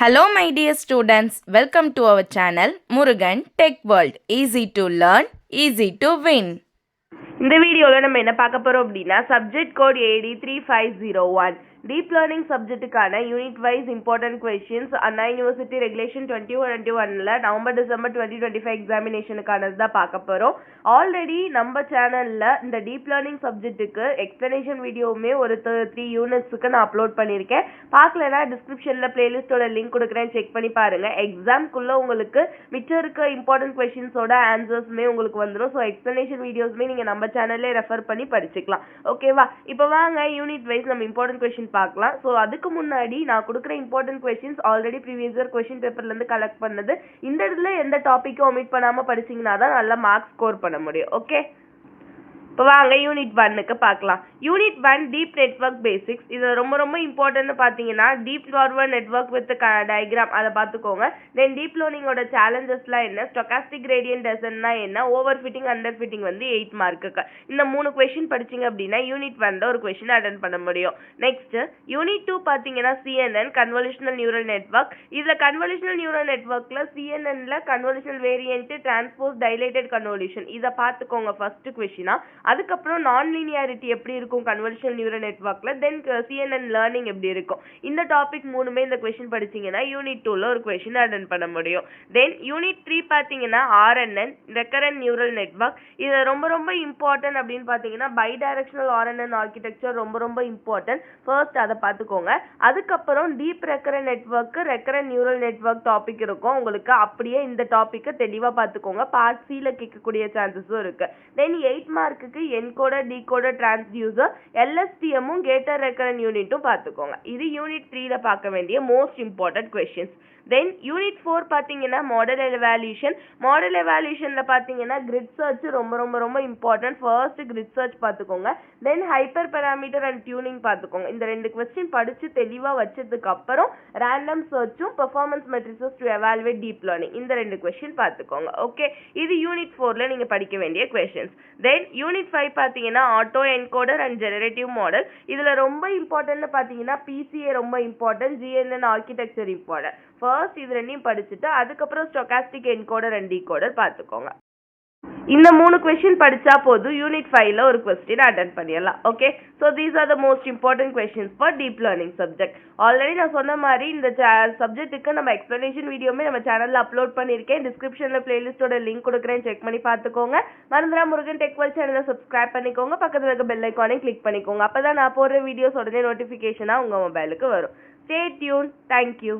Hello my dear students, welcome to our channel Murugan Tech World. Easy to learn, easy to win. இந்த வீடியோல நம்ம என்ன பார்க்க போறோம் அப்படின்னா subject code AD3501 deep learning சப்ஜெக்ட்டுக்கான unit wise important questions Anna university regulation 2121ல November December 2025 எக்ஸாமினேஷனுக்கானது தான் பார்க்க போறோம். ஆல்ரெடி நம்ம சேனல்ல இந்த டீப் லேர்னிங் சப்ஜெக்ட்டுக்கு எக்ஸ்பிளனேஷன் வீடியோவுமே ஒரு 3 யூனிட்ஸ்க்கு நான் அப்லோட் பண்ணியிருக்கேன். பார்க்கலனா டிஸ்கிரிப்ஷன்ல பிளேலிஸ்டோட லிங்க் கொடுக்குறேன், செக் பண்ணி பாருங்க. எக்ஸாம்க்குள்ள உங்களுக்கு மிச்சம் இருக்க இம்பார்ட்டன்ட் கொஸ்டின்ஸோட ஆன்சர்ஸுமே உங்களுக்கு வந்துடும். ஸோ எக்ஸ்பிளனேஷன் வீடியோஸ்மே நீங்க நம்ம சேனல்லே ரெஃபர் பண்ணி படிச்சுக்கலாம். ஓகேவா? இப்போ வாங்க யூனிட் வைஸ் நம்ம இம்பார்ட்டன்ட் கொஸ்டின் பார்க்கலாம். ஸோ அதுக்கு முன்னாடி நான் கொடுக்குற important questions already previous year question பேப்பர்ல இருந்து கலெக்ட் பண்ணது. இந்த இடத்துல எந்த டாப்பிக்கும் ஒமிட் பண்ணாம படிச்சீங்கன்னா தான் நல்ல மார்க்ஸ் ஸ்கோர் பண்ண முடியும். ஓகே, இப்போ வாங்க யூனிட் 1க்கு பார்க்கலாம். Unit 1 deep network basics. இது ரொம்ப ரொம்ப இம்பார்ட்டன்ட்னு பார்த்தீங்கன்னா deep forward network with diagram அதை பார்த்துக்கோங்க. தென் டீப் லேர்னிங்கோட சேலஞ்சஸ்லாம் என்ன, ஸ்டொகாஸ்டிக் கிரேடியன்ட் டெசன்னா என்ன, ஓவர் ஃபிட்டிங் அண்டர் ஃபிட்டிங் வந்து 8 மார்க்குக்கு. இந்த 3 கொஸ்டின் படிச்சிங்க அப்படின்னா யூனிட் 1ல ஒரு கொஸ்டின் அட்டென்ட் பண்ண முடியும். நெக்ஸ்ட் யூனிட் 2 பார்த்தீங்கன்னா CNN கன்வல்யூஷனல் நியூரல் நெட்வொர்க். இதில் கன்வல்யூஷனல் நியூரல் நெட்வொர்க்கில் CNNல convolutional variant transpose dilated convolution இதை பார்த்துக்கோங்க ஃபர்ஸ்ட் கொஸ்டினா. அதுக்கப்புறம் நான் லீனியாரிட்டி எப்படி இருக்கும் கன்வல்யூஷனல் நியூரல் நெட்வொர்க்ல, தென் CNN லேர்னிங் எப்படி இருக்கும். இந்த டாபிக் மூணுமே இந்த கொஸ்டின் படிச்சீங்கன்னா யூனிட் 2ல ஒரு கொஸ்டின் அட்டென்ட் பண்ண முடியும். தென் யூனிட் 3 பார்த்தீங்கன்னா RNN ரெக்கரண்ட் நியூரல் நெட்வொர்க். இது ரொம்ப ரொம்ப இம்பார்ட்டன்ட் அப்படின்னு பார்த்தீங்கன்னா பை டைரக்ஷனல் RNN ஆர்கிடெக்சர் ரொம்ப ரொம்ப இம்பார்ட்டன்ட். ஃபர்ஸ்ட் அதை பார்த்துக்கோங்க. அதுக்கப்புறம் deep recurrent network recurrent neural network topic இருக்கும் உங்களுக்கு. அப்படியே இந்த டாபிக்கை தெளிவாக பார்த்துக்கோங்க. பார்ட் சில கேட்கக்கூடிய சான்சஸும் இருக்கு. தென் 8 மார்க்குக்கு என்கோடர் டிகோடர் டிரான்ஸ்டியூசர் LSTMும் கேட்டர் ரெக்கரண்ட் யூனிட்டும் பார்த்துக்கோங்க. இது யூனிட் 3ல பார்க்க வேண்டிய most important questions. Then unit 4 பார்த்தீங்கன்னா மாடல் எவால்யூஷன். மாடல் எவால்யூஷன்ல பார்த்தீங்கன்னா கிரிட் சர்ச் ரொம்ப ரொம்ப ரொம்ப இம்பார்ட்டன்ட். ஃபர்ஸ்ட் கிரிட் சர்ச் பார்த்துக்கோங்க. Then hyper parameter and tuning பார்த்துக்கோங்க. இந்த 2 கொஸ்டின் படிச்சு தெளிவாக வச்சதுக்கு அப்புறம் ரேண்டம் சர்ச்சும் performance metrics to evaluate deep learning இந்த 2 கொஸ்டின் பார்த்துக்கோங்க. ஓகே, இது யூனிட் 4ல நீங்க படிக்க வேண்டிய கொஸ்டின்ஸ். தென் யூனிட் 5 பார்த்தீங்கன்னா auto encoder and generative model. இதுல ரொம்ப இம்பார்ட்டன்ட்னு பார்த்தீங்கன்னா PCA ரொம்ப important, GNN architecture important. First இது ரெண்டையும் படிச்சுட்டு அதுக்கப்புறம் ஸ்டொகாஸ்டிக் என்கோடர் அண்ட் டிகோடர் பார்த்துக்கோங்க. இந்த 3 கொஸ்டின் படிச்சா போதும் யூனிட் 5ல ஒரு கொஸ்டின் அட்டென்ட் பண்ணிடலாம். Okay, so these are the most important questions for deep learning subject. Already நான் சொன்ன மாதிரி இந்த சப்ஜெக்ட்டுக்கு நம்ம எக்ஸ்பிளனேஷன் வீடியோமே நம்ம சேனல்ல அப்லோட் பண்ணியிருக்கேன். டிஸ்கிரிப்ஷன்ல பிளேலிஸ்டோட லிங்க் கொடுக்குறேன், செக் பண்ணி பார்த்துக்கோங்க. மறந்துடா முருகன் டெக் வேர்ல்ட் சேனலை சப்ஸ்கிரைப் பண்ணிக்கோங்க. பக்கத்தில் இருக்க பெல் ஐக்கானை கிளிக் பண்ணிக்கோங்க. அப்பதான் நான் போடுற வீடியோஸ் உடனே நோட்டிஃபிகேஷனாக உங்கள் மொபைலுக்கு வரும். Stay tune. தேங்க்யூ.